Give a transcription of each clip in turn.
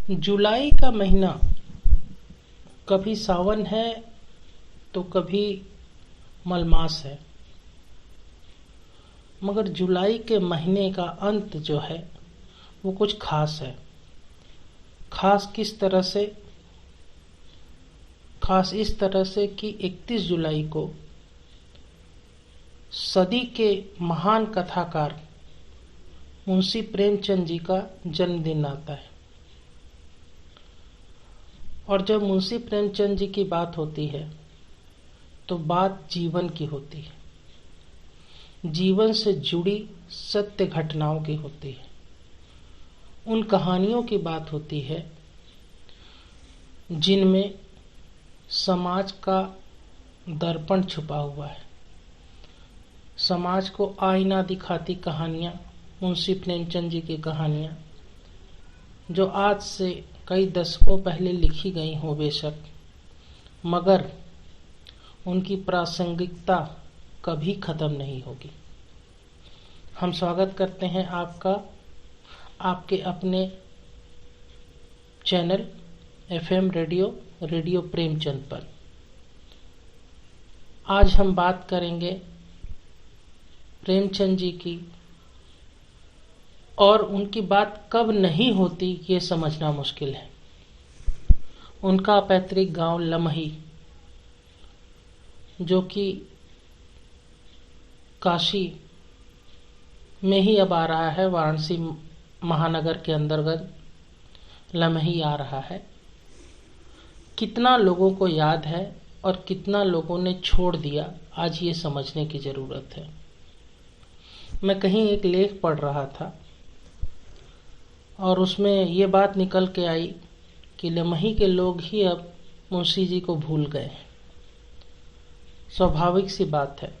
जुलाई का महीना कभी सावन है तो कभी मलमास है, मगर जुलाई के महीने का अंत जो है वो कुछ खास है। खास किस तरह से? खास इस तरह से कि 31 जुलाई को सदी के महान कथाकार मुंशी प्रेमचंद जी का जन्मदिन आता है। और जब मुंशी प्रेमचंद जी की बात होती है तो बात जीवन की होती है, जीवन से जुड़ी सत्य घटनाओं की होती है, उन कहानियों की बात होती है जिनमें समाज का दर्पण छुपा हुआ है। समाज को आईना दिखाती कहानियाँ, मुंशी प्रेमचंद जी की कहानियाँ जो आज से कई दशकों पहले लिखी गई हों बेशक, मगर उनकी प्रासंगिकता कभी खत्म नहीं होगी। हम स्वागत करते हैं आपका आपके अपने चैनल एफएम रेडियो प्रेमचंद पर। आज हम बात करेंगे प्रेमचंद जी की, और उनकी बात कब नहीं होती ये समझना मुश्किल है। उनका पैतृक गांव लमही, जो कि काशी में ही अब आ रहा है, वाराणसी महानगर के अंतर्गत लमही आ रहा है। कितना लोगों को याद है और कितना लोगों ने छोड़ दिया, आज ये समझने की ज़रूरत है। मैं कहीं एक लेख पढ़ रहा था और उसमें ये बात निकल के आई कि लमही के लोग ही अब मुंशी जी को भूल गए। स्वाभाविक सी बात है,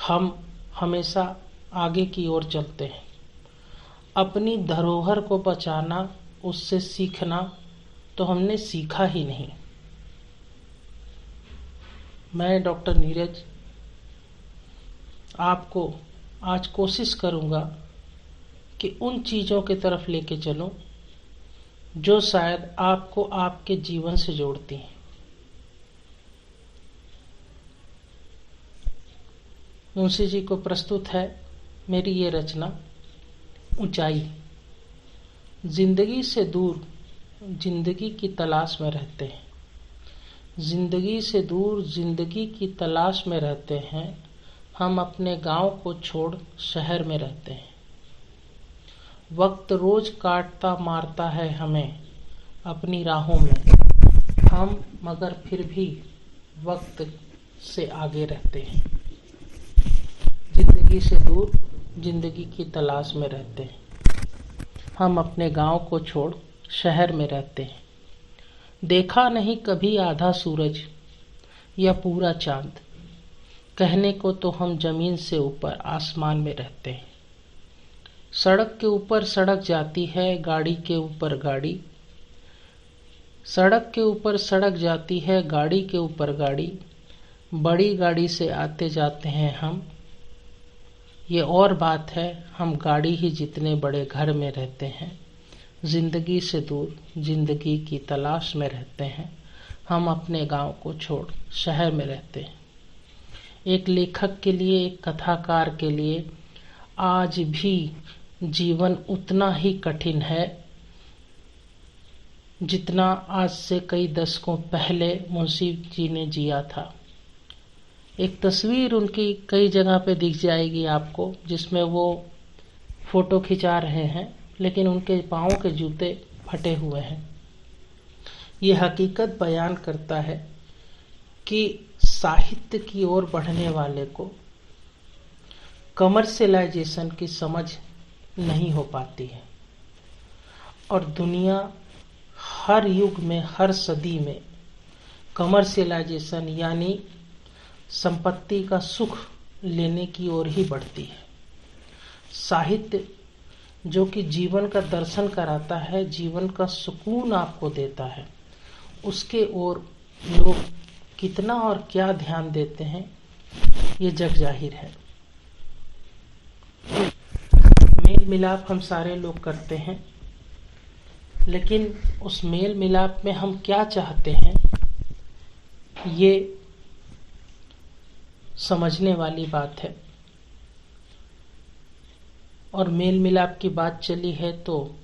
हम हमेशा आगे की ओर चलते हैं। अपनी धरोहर को बचाना, उससे सीखना तो हमने सीखा ही नहीं। मैं डॉक्टर नीरज आपको आज कोशिश करूंगा कि उन चीज़ों की तरफ लेके चलूं जो शायद आपको आपके जीवन से जोड़ती हैं। मुंशी जी को प्रस्तुत है मेरी ये रचना ऊंचाई। जिंदगी से दूर जिंदगी की तलाश में रहते हैं, जिंदगी से दूर जिंदगी की तलाश में रहते हैं। हम अपने गांव को छोड़ शहर में रहते हैं। वक्त रोज काटता मारता है हमें अपनी राहों में, हम मगर फिर भी वक्त से आगे रहते हैं। जिंदगी से दूर जिंदगी की तलाश में रहते हैं, हम अपने गांव को छोड़ शहर में रहते हैं। देखा नहीं कभी आधा सूरज या पूरा चांद, कहने को तो हम जमीन से ऊपर आसमान में रहते हैं। सड़क के ऊपर सड़क जाती है, गाड़ी के ऊपर गाड़ी, सड़क के ऊपर सड़क जाती है, गाड़ी के ऊपर गाड़ी, बड़ी गाड़ी से आते जाते हैं हम। ये और बात है, हम गाड़ी ही जितने बड़े घर में रहते हैं। जिंदगी से दूर जिंदगी की तलाश में रहते हैं, हम अपने गांव को छोड़ शहर में रहते हैं। एक लेखक के लिए, एक कथाकार के लिए आज भी जीवन उतना ही कठिन है जितना आज से कई दशकों पहले मुंशी जी ने जिया था। एक तस्वीर उनकी कई जगह पे दिख जाएगी आपको, जिसमें वो फोटो खिंचा रहे हैं, लेकिन उनके पाँव के जूते फटे हुए हैं। ये हकीकत बयान करता है कि साहित्य की ओर बढ़ने वाले को कमर्शियलाइजेशन की समझ नहीं हो पाती है, और दुनिया हर युग में, हर सदी में कमर्शियलाइजेशन यानी संपत्ति का सुख लेने की ओर ही बढ़ती है। साहित्य जो कि जीवन का दर्शन कराता है, जीवन का सुकून आपको देता है, उसके ओर लोग कितना और क्या ध्यान देते हैं ये जग जाहिर है। मेल मिलाप हम सारे लोग करते हैं, लेकिन उस मेल मिलाप में हम क्या चाहते हैं, ये समझने वाली बात है। और मेल मिलाप की बात चली है तो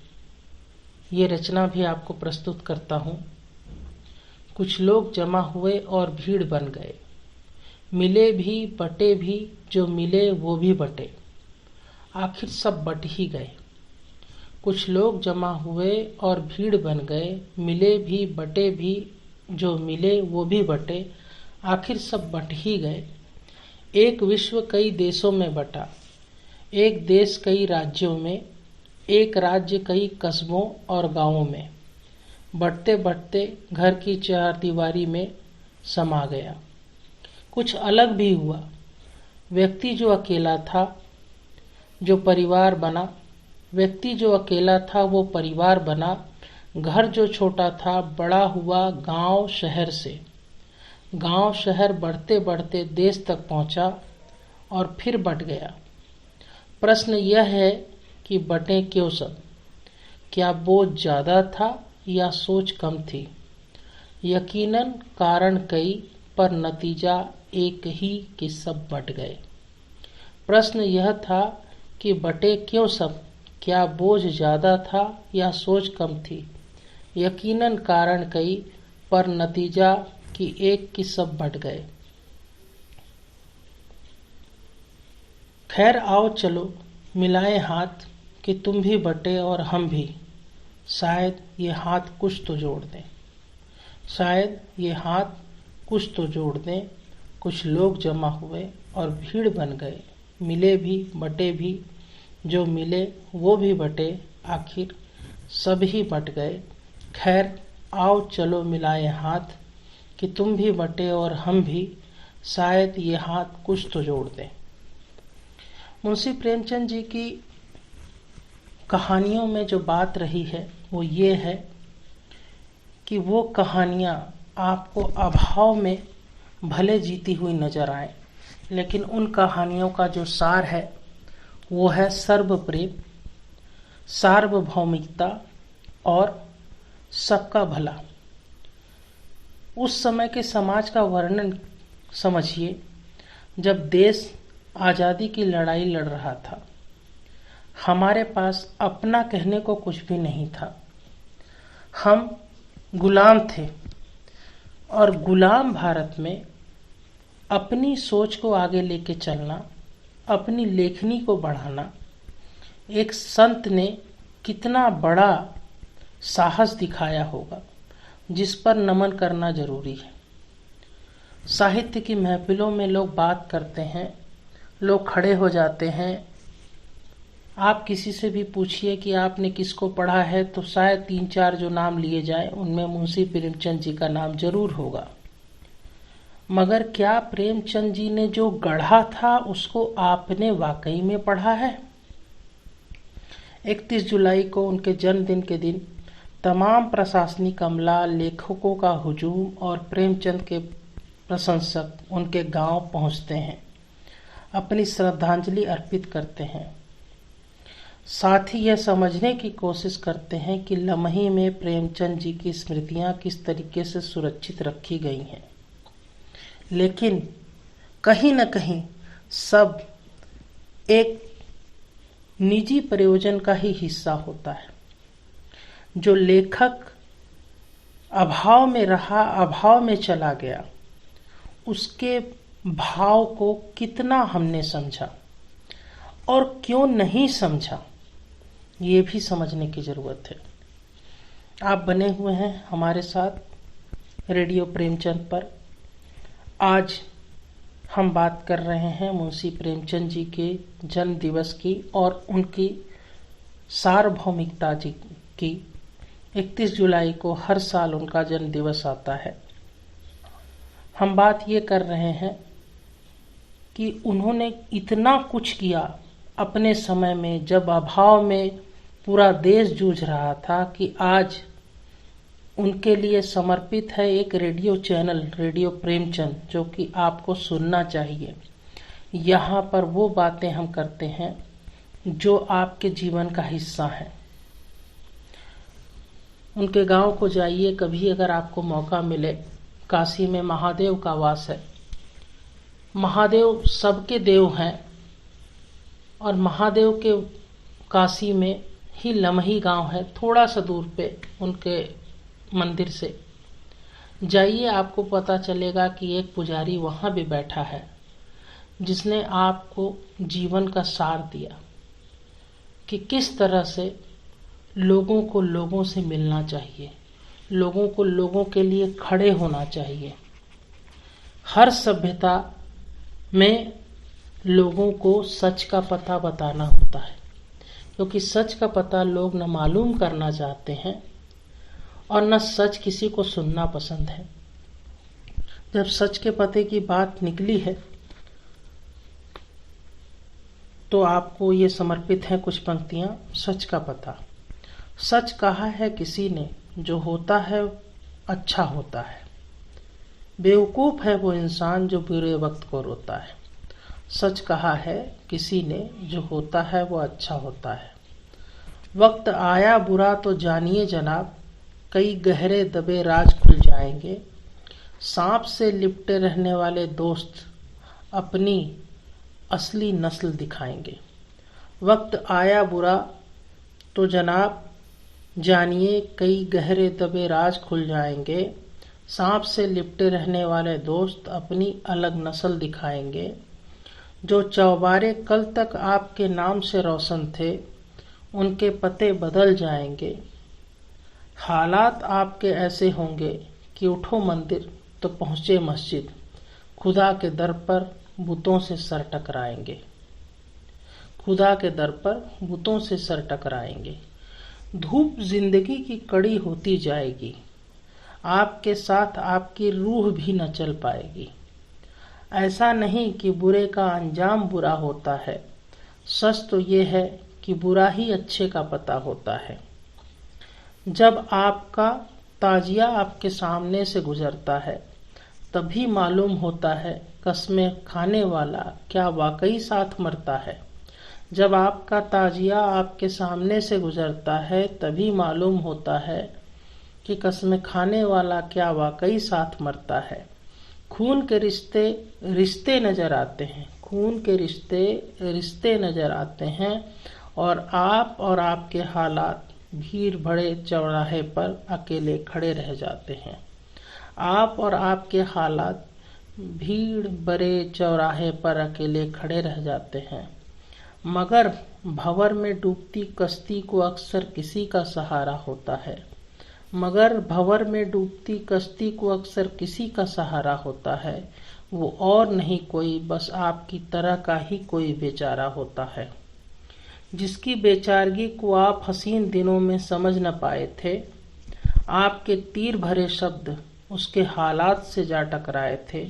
ये रचना भी आपको प्रस्तुत करता हूँ। कुछ लोग जमा हुए और भीड़ बन गए, मिले भी बटे भी, जो मिले वो भी बटे, आखिर सब बट ही गए। कुछ लोग जमा हुए और भीड़ बन गए, मिले भी बटे भी, जो मिले वो भी बटे, आखिर सब बट ही गए। एक विश्व कई देशों में बटा, एक देश कई राज्यों में, एक राज्य कई कस्बों और गांवों में, बढ़ते बढ़ते घर की चारदीवारी में समा गया। कुछ अलग भी हुआ, व्यक्ति जो अकेला था जो परिवार बना, व्यक्ति जो अकेला था वो परिवार बना। घर जो छोटा था बड़ा हुआ गांव शहर से, गांव शहर बढ़ते बढ़ते देश तक पहुंचा और फिर बट गया। प्रश्न यह है कि बटे क्यों सब? क्या बोझ ज़्यादा था या सोच कम थी? यकीनन कारण कई, पर नतीजा एक ही कि सब बट गए। प्रश्न यह था कि बटे क्यों सब? क्या बोझ ज़्यादा था या सोच कम थी? यकीनन कारण कई, पर नतीजा कि एक कि सब बट गए। खैर आओ चलो मिलाए हाथ कि तुम भी बटे और हम भी, शायद ये हाथ कुछ तो जोड़ दें, शायद ये हाथ कुछ तो जोड़ दें। कुछ लोग जमा हुए और भीड़ बन गए, मिले भी बटे भी, जो मिले वो भी बटे, आखिर सब ही बट गए। खैर आओ चलो मिलाए हाथ कि तुम भी बटे और हम भी, शायद ये हाथ कुछ तो जोड़ दें। मुंशी प्रेमचंद जी की कहानियों में जो बात रही है वो ये है कि वो कहानियाँ आपको अभाव में भले जीती हुई नजर आए, लेकिन उन कहानियों का जो सार है वो है सर्वप्रेम, सार्वभौमिकता और सबका भला। उस समय के समाज का वर्णन समझिए जब देश आज़ादी की लड़ाई लड़ रहा था। हमारे पास अपना कहने को कुछ भी नहीं था, हम गुलाम थे। और गुलाम भारत में अपनी सोच को आगे लेके चलना, अपनी लेखनी को बढ़ाना, एक संत ने कितना बड़ा साहस दिखाया होगा, जिस पर नमन करना जरूरी है। साहित्य की महफिलों में लोग बात करते हैं, लोग खड़े हो जाते हैं। आप किसी से भी पूछिए कि आपने किसको पढ़ा है तो शायद 3-4 जो नाम लिए जाए उनमें मुंशी प्रेमचंद जी का नाम जरूर होगा। मगर क्या प्रेमचंद जी ने जो गढ़ा था उसको आपने वाकई में पढ़ा है? 31 जुलाई को उनके जन्मदिन के दिन तमाम प्रशासनिक अमला, लेखकों का हुजूम और प्रेमचंद के प्रशंसक उनके गांव पहुंचते हैं, अपनी श्रद्धांजलि अर्पित करते हैं। साथ ही यह समझने की कोशिश करते हैं कि लम्हे में प्रेमचंद जी की स्मृतियां किस तरीके से सुरक्षित रखी गई हैं। लेकिन कहीं न कहीं सब एक निजी प्रयोजन का ही हिस्सा होता है। जो लेखक अभाव में रहा, अभाव में चला गया, उसके भाव को कितना हमने समझा और क्यों नहीं समझा, ये भी समझने की ज़रूरत है। आप बने हुए हैं हमारे साथ रेडियो प्रेमचंद पर। आज हम बात कर रहे हैं मुंशी प्रेमचंद जी के जन्म दिवस की और उनकी सार्वभौमिकता जी की। 31 जुलाई को हर साल उनका जन्म दिवस आता है। हम बात ये कर रहे हैं कि उन्होंने इतना कुछ किया अपने समय में, जब अभाव में पूरा देश जूझ रहा था, कि आज उनके लिए समर्पित है एक रेडियो चैनल, रेडियो प्रेमचंद, जो कि आपको सुनना चाहिए। यहाँ पर वो बातें हम करते हैं जो आपके जीवन का हिस्सा है। उनके गांव को जाइए कभी अगर आपको मौका मिले। काशी में महादेव का वास है। महादेव सबके देव हैं और महादेव के काशी में ही लमही गांव है, थोड़ा सा दूर पे उनके मंदिर से जाइए, आपको पता चलेगा कि एक पुजारी वहां भी बैठा है जिसने आपको जीवन का सार दिया कि किस तरह से लोगों को लोगों से मिलना चाहिए, लोगों को लोगों के लिए खड़े होना चाहिए। हर सभ्यता में लोगों को सच का पता बताना होता है, क्योंकि सच का पता लोग न मालूम करना चाहते हैं और न सच किसी को सुनना पसंद है। जब सच के पते की बात निकली है तो आपको ये समर्पित है कुछ पंक्तियां। सच का पता। सच कहा है किसी ने, जो होता है अच्छा होता है। बेवकूफ है वो इंसान जो बुरे वक्त को रोता है। सच कहा है किसी ने, जो होता है वो अच्छा होता है। वक्त आया बुरा तो जानिए जनाब, कई गहरे दबे राज खुल जाएंगे। सांप से लिपटे रहने वाले दोस्त अपनी असली नस्ल दिखाएंगे। वक्त आया बुरा तो जनाब जानिए, कई गहरे दबे राज खुल जाएंगे। सांप से लिपटे रहने वाले दोस्त अपनी अलग नस्ल दिखाएंगे। जो चौबारे कल तक आपके नाम से रोशन थे, उनके पते बदल जाएंगे। हालात आपके ऐसे होंगे कि उठो मंदिर तो पहुंचे मस्जिद। खुदा के दर पर बुतों से सर टकराएंगे। खुदा के दर पर बुतों से सर टकराएंगे। धूप जिंदगी की कड़ी होती जाएगी। आपके साथ आपकी रूह भी न चल पाएगी। ऐसा नहीं कि बुरे का अंजाम बुरा होता है, सच तो ये है कि बुरा ही अच्छे का पता होता है। जब आपका ताजिया आपके सामने से गुजरता है, तभी मालूम होता है कस्में खाने वाला क्या वाकई साथ मरता है। जब आपका ताजिया आपके सामने से गुजरता है, तभी मालूम होता है कि कस्में खाने वाला क्या वाकई साथ मरता है। खून के रिश्ते रिश्ते नजर आते हैं, खून के रिश्ते रिश्ते नजर आते हैं, और आप और आपके हालात भीड़ भरे चौराहे पर अकेले खड़े रह जाते हैं। आप और आपके हालात भीड़ भरे चौराहे पर अकेले खड़े रह जाते हैं। मगर भंवर में डूबती कश्ती को अक्सर किसी का सहारा होता है। मगर भंवर में डूबती कश्ती को अक्सर किसी का सहारा होता है। वो और नहीं कोई, बस आपकी तरह का ही कोई बेचारा होता है, जिसकी बेचारगी को आप हसीन दिनों में समझ न पाए थे। आपके तीर भरे शब्द उसके हालात से जा टकराए थे।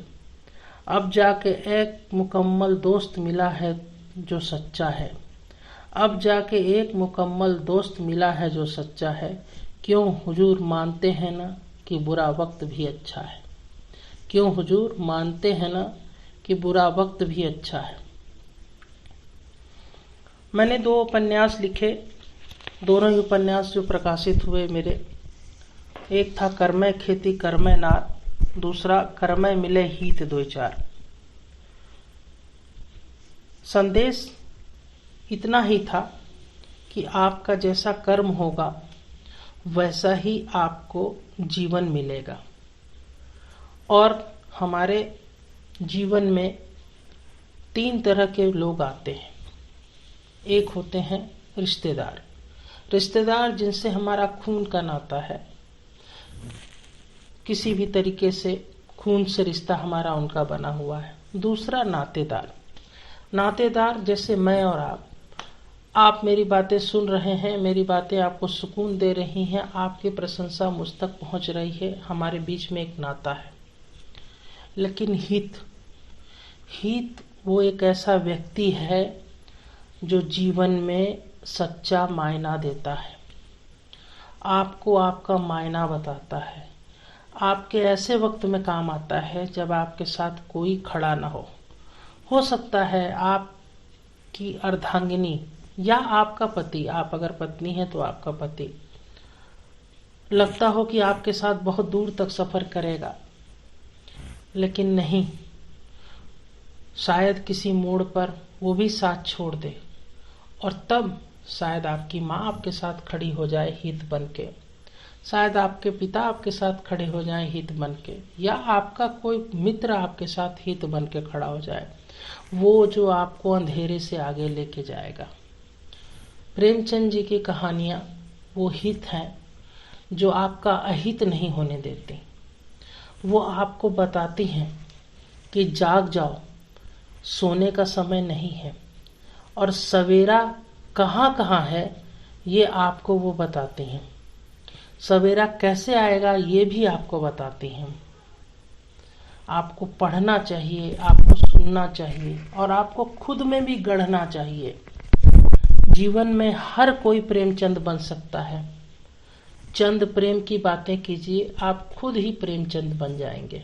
अब जाके एक मुकम्मल दोस्त मिला है जो सच्चा है। अब जाके एक मुकम्मल दोस्त मिला है जो सच्चा है। क्यों हुजूर मानते हैं ना कि बुरा वक्त भी अच्छा है। क्यों हुजूर मानते हैं ना कि बुरा वक्त भी अच्छा है। मैंने 2 उपन्यास लिखे। दोनों ही उपन्यास जो प्रकाशित हुए मेरे, एक था करमय खेती करमय नार, दूसरा करमय मिले हित 2-4। संदेश इतना ही था कि आपका जैसा कर्म होगा वैसा ही आपको जीवन मिलेगा। और हमारे जीवन में 3 तरह के लोग आते हैं। एक होते हैं रिश्तेदार, रिश्तेदार जिनसे हमारा खून का नाता है, किसी भी तरीके से खून से रिश्ता हमारा उनका बना हुआ है। दूसरा नातेदार, नातेदार जैसे मैं और आप मेरी बातें सुन रहे हैं, मेरी बातें आपको सुकून दे रही हैं, आपकी प्रशंसा मुझ तक पहुंच रही है, हमारे बीच में एक नाता है। लेकिन हित वो एक ऐसा व्यक्ति है जो जीवन में सच्चा मायना देता है, आपको आपका मायना बताता है, आपके ऐसे वक्त में काम आता है जब आपके साथ कोई खड़ा ना हो सकता है आपकी अर्धांगिनी या आपका पति, आप अगर पत्नी है तो आपका पति, लगता हो कि आपके साथ बहुत दूर तक सफर करेगा, लेकिन नहीं, शायद किसी मोड़ पर वो भी साथ छोड़ दे, और तब शायद आपकी माँ आपके साथ खड़ी हो जाए हित बन के, शायद आपके पिता आपके साथ खड़े हो जाएं हित बन के, या आपका कोई मित्र आपके साथ हित बन के खड़ा हो जाए, वो जो आपको अंधेरे से आगे लेके जाएगा। प्रेमचंद जी की कहानियाँ वो हित हैं जो आपका अहित नहीं होने देती। वो आपको बताती हैं कि जाग जाओ, सोने का समय नहीं है, और सवेरा कहाँ कहाँ है ये आपको वो बताती हैं। सवेरा कैसे आएगा ये भी आपको बताती हैं। आपको पढ़ना चाहिए, आपको सुनना चाहिए, और आपको खुद में भी गढ़ना चाहिए। जीवन में हर कोई प्रेमचंद बन सकता है। चंद प्रेम की बातें कीजिए, आप खुद ही प्रेमचंद बन जाएंगे।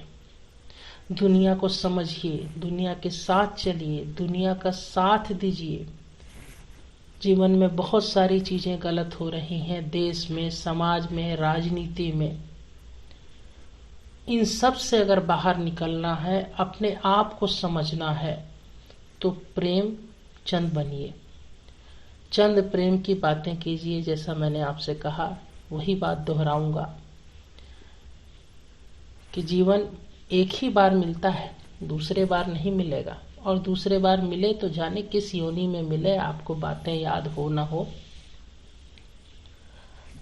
दुनिया को समझिए, दुनिया के साथ चलिए, दुनिया का साथ दीजिए। जीवन में बहुत सारी चीजें गलत हो रही हैं, देश में, समाज में, राजनीति में। इन सब से अगर बाहर निकलना है, अपने आप को समझना है, तो प्रेम चंद बनिए। चंद प्रेम की बातें कीजिए। जैसा मैंने आपसे कहा, वही बात दोहराऊंगा कि जीवन एक ही बार मिलता है, दूसरे बार नहीं मिलेगा, और दूसरे बार मिले तो जाने किस योनि में मिले, आपको बातें याद हो ना हो।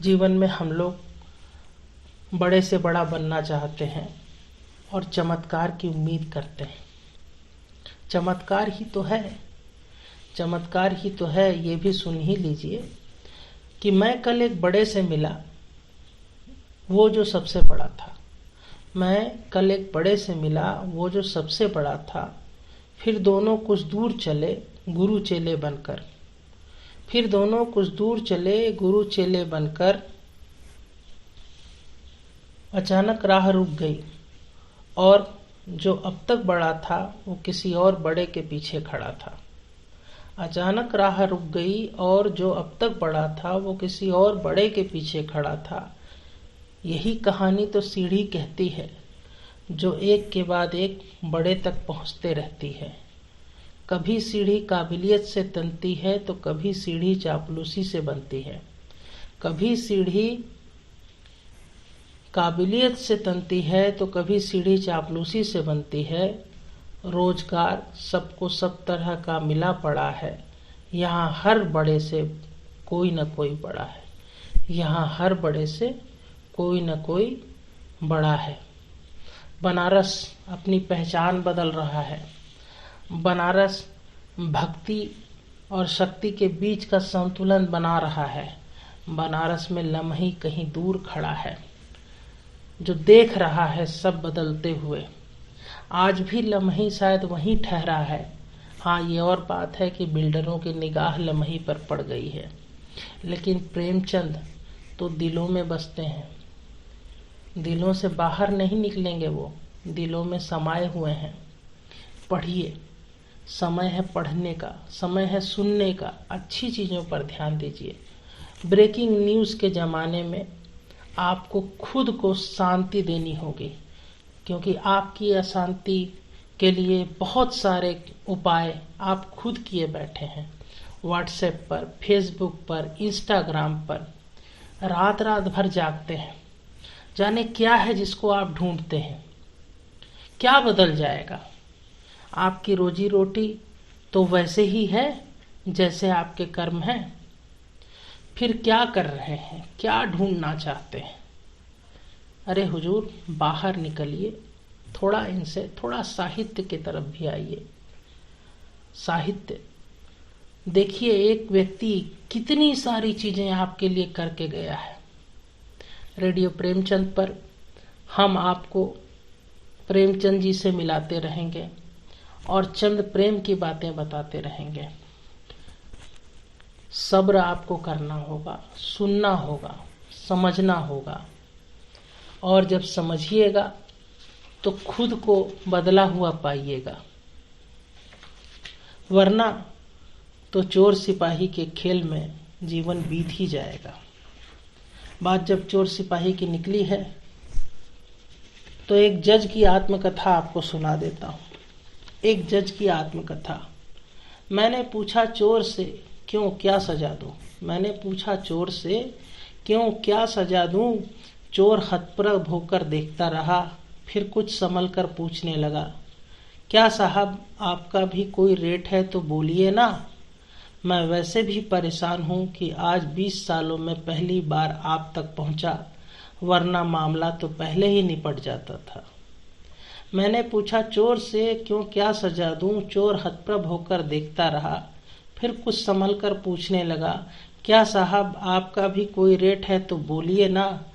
जीवन में हम लोग बड़े से बड़ा बनना चाहते हैं और चमत्कार की उम्मीद करते हैं। चमत्कार ही तो है, चमत्कार ही तो है। ये भी सुन ही लीजिए कि मैं कल एक बड़े से मिला, वो जो सबसे बड़ा था। मैं कल एक बड़े से मिला, वो जो सबसे बड़ा था। फिर दोनों कुछ दूर चले गुरु चेले बनकर। फिर दोनों कुछ दूर चले गुरु चेले बनकर। अचानक राह रुक गई, और जो अब तक बड़ा था वो किसी और बड़े के पीछे खड़ा था। अचानक राह रुक गई, और जो अब तक बड़ा था वो किसी और बड़े के पीछे खड़ा था। यही कहानी तो सीढ़ी कहती है, जो एक के बाद एक बड़े तक पहुंचते रहती है। कभी सीढ़ी काबिलियत से तनती है तो कभी सीढ़ी चापलूसी से बनती है। कभी सीढ़ी काबिलियत से तनती है तो कभी सीढ़ी चापलूसी से बनती है। रोजगार सबको सब तरह का मिला पड़ा है। यहाँ हर बड़े से कोई न कोई बड़ा है। यहाँ हर बड़े से कोई न कोई बड़ा है। बनारस अपनी पहचान बदल रहा है। बनारस भक्ति और शक्ति के बीच का संतुलन बना रहा है। बनारस में लम्ही कहीं दूर खड़ा है, जो देख रहा है सब बदलते हुए। आज भी लम्ही शायद वहीं ठहरा है। हाँ, ये और बात है कि बिल्डरों की निगाह लम्ही पर पड़ गई है, लेकिन प्रेमचंद तो दिलों में बसते हैं। दिलों से बाहर नहीं निकलेंगे, वो दिलों में समाये हुए हैं। पढ़िए, समय है पढ़ने का, समय है सुनने का। अच्छी चीज़ों पर ध्यान दीजिए। ब्रेकिंग न्यूज़ के ज़माने में आपको खुद को शांति देनी होगी, क्योंकि आपकी अशांति के लिए बहुत सारे उपाय आप खुद किए बैठे हैं। व्हाट्सएप पर, फेसबुक पर, इंस्टाग्राम पर रात रात भर जागते हैं। जाने क्या है जिसको आप ढूंढते हैं। क्या बदल जाएगा? आपकी रोजी रोटी तो वैसे ही है जैसे आपके कर्म हैं। फिर क्या कर रहे हैं? क्या ढूंढना चाहते हैं? अरे हुजूर, बाहर निकलिए, थोड़ा इनसे, थोड़ा साहित्य की तरफ भी आइए। साहित्य देखिए, एक व्यक्ति कितनी सारी चीजें आपके लिए करके गया है। रेडियो प्रेमचंद पर हम आपको प्रेमचंद जी से मिलाते रहेंगे और चंद प्रेम की बातें बताते रहेंगे। सब्र आपको करना होगा, सुनना होगा, समझना होगा, और जब समझिएगा तो खुद को बदला हुआ पाइएगा। वरना तो चोर सिपाही के खेल में जीवन बीत ही जाएगा। बात जब चोर सिपाही की निकली है तो एक जज की आत्मकथा आपको सुना देता हूँ। एक जज की आत्मकथा। मैंने पूछा चोर से क्यों क्या सजा दूं। मैंने पूछा चोर से क्यों क्या सजा दूं। चोर हतप्रभ होकर देखता रहा, फिर कुछ संभल कर पूछने लगा, क्या साहब आपका भी कोई रेट है तो बोलिए ना। मैं वैसे भी परेशान हूँ कि आज 20 सालों में पहली बार आप तक पहुँचा, वरना मामला तो पहले ही निपट जाता था। मैंने पूछा चोर से क्यों क्या सजा दूं। चोर हतप्रभ होकर देखता रहा, फिर कुछ संभल कर पूछने लगा, क्या साहब आपका भी कोई रेट है तो बोलिए ना।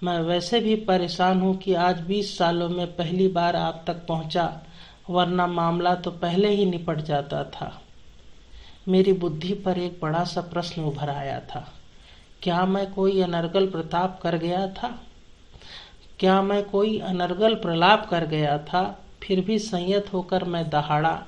मैं वैसे भी परेशान हूँ कि आज 20 सालों में पहली बार आप तक पहुँचा, वरना मामला तो पहले ही निपट जाता था। मेरी बुद्धि पर एक बड़ा सा प्रश्न उभर आया था। क्या मैं कोई अनर्गल प्रताप कर गया था? क्या मैं कोई अनर्गल प्रलाप कर गया था? फिर भी संयत होकर मैं दहाड़ा,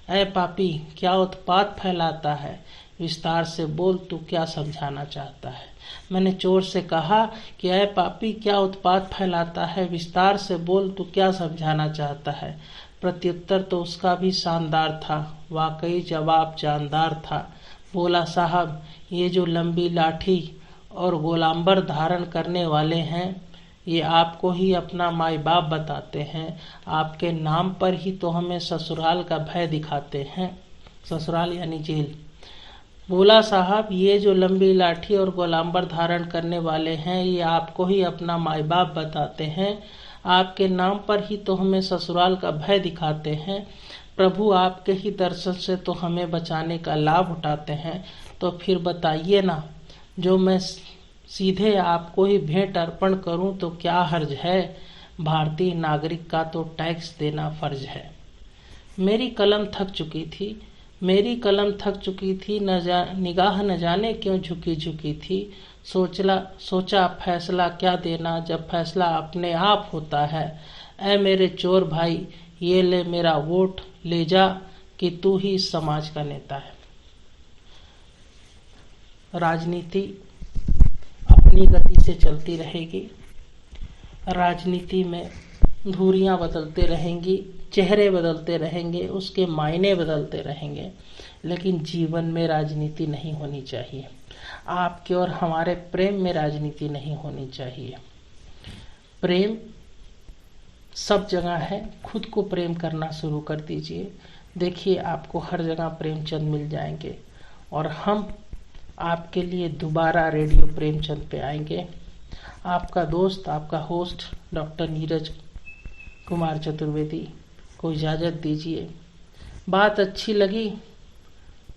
ऐ पापी क्या उत्पात फैलाता है, विस्तार से बोल तू क्या समझाना चाहता है। मैंने चोर से कहा कि ऐ पापी क्या उत्पात फैलाता है, विस्तार से बोल तू क्या समझाना चाहता है। प्रत्युत्तर तो उसका भी शानदार था, वाकई जवाब जानदार था। बोला, साहब ये जो लंबी लाठी और गोलांबर धारण करने वाले हैं, ये आपको ही अपना माई बाप बताते हैं। आपके नाम पर ही तो हमें ससुराल का भय दिखाते हैं। ससुराल यानी जेल। बोला, साहब ये जो लंबी लाठी और गोलांबर धारण करने वाले हैं, ये आपको ही अपना माई बाप बताते हैं। आपके नाम पर ही तो हमें ससुराल का भय दिखाते हैं। प्रभु आपके ही दर्शन से तो हमें बचाने का लाभ उठाते हैं। तो फिर बताइए ना, जो मैं सीधे आपको ही भेंट अर्पण करूं तो क्या हर्ज है। भारतीय नागरिक का तो टैक्स देना फर्ज है। मेरी कलम थक चुकी थी। निगाह न जाने क्यों झुकी झुकी थी। सोचा फैसला क्या देना, जब फैसला अपने आप होता है। ऐ मेरे चोर भाई, ये ले मेरा वोट, ले जा कि तू ही समाज का नेता है। राजनीति अपनी गति से चलती रहेगी। राजनीति में धुरियां बदलते रहेंगी, चेहरे बदलते रहेंगे, उसके मायने बदलते रहेंगे, लेकिन जीवन में राजनीति नहीं होनी चाहिए। आपके और हमारे प्रेम में राजनीति नहीं होनी चाहिए। प्रेम सब जगह है, खुद को प्रेम करना शुरू कर दीजिए। देखिए आपको हर जगह प्रेमचंद मिल जाएंगे और हम आपके लिए दोबारा रेडियो प्रेमचंद पे आएंगे। आपका दोस्त, आपका होस्ट डॉक्टर नीरज कुमार चतुर्वेदी को इजाज़त दीजिए। बात अच्छी लगी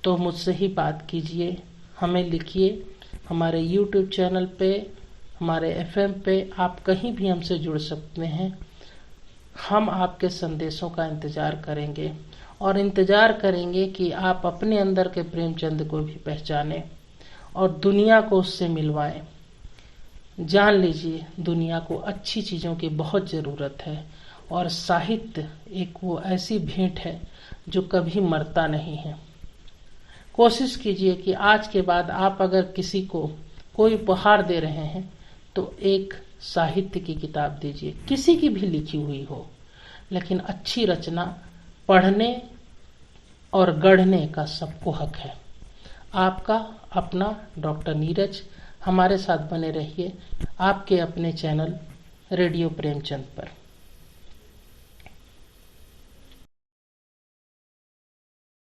तो मुझसे ही बात कीजिए, हमें लिखिए। हमारे YouTube चैनल पे, हमारे FM पे, आप कहीं भी हमसे जुड़ सकते हैं। हम आपके संदेशों का इंतज़ार करेंगे और इंतज़ार करेंगे कि आप अपने अंदर के प्रेमचंद को भी पहचानें और दुनिया को उससे मिलवाएं। जान लीजिए दुनिया को अच्छी चीज़ों की बहुत ज़रूरत है और साहित्य एक वो ऐसी भेंट है जो कभी मरता नहीं है। कोशिश कीजिए कि आज के बाद आप अगर किसी को कोई उपहार दे रहे हैं तो एक साहित्य की किताब दीजिए, किसी की भी लिखी हुई हो, लेकिन अच्छी रचना पढ़ने और गढ़ने का सबको हक है। आपका अपना डॉक्टर नीरज। हमारे साथ बने रहिए आपके अपने चैनल रेडियो प्रेमचंद पर।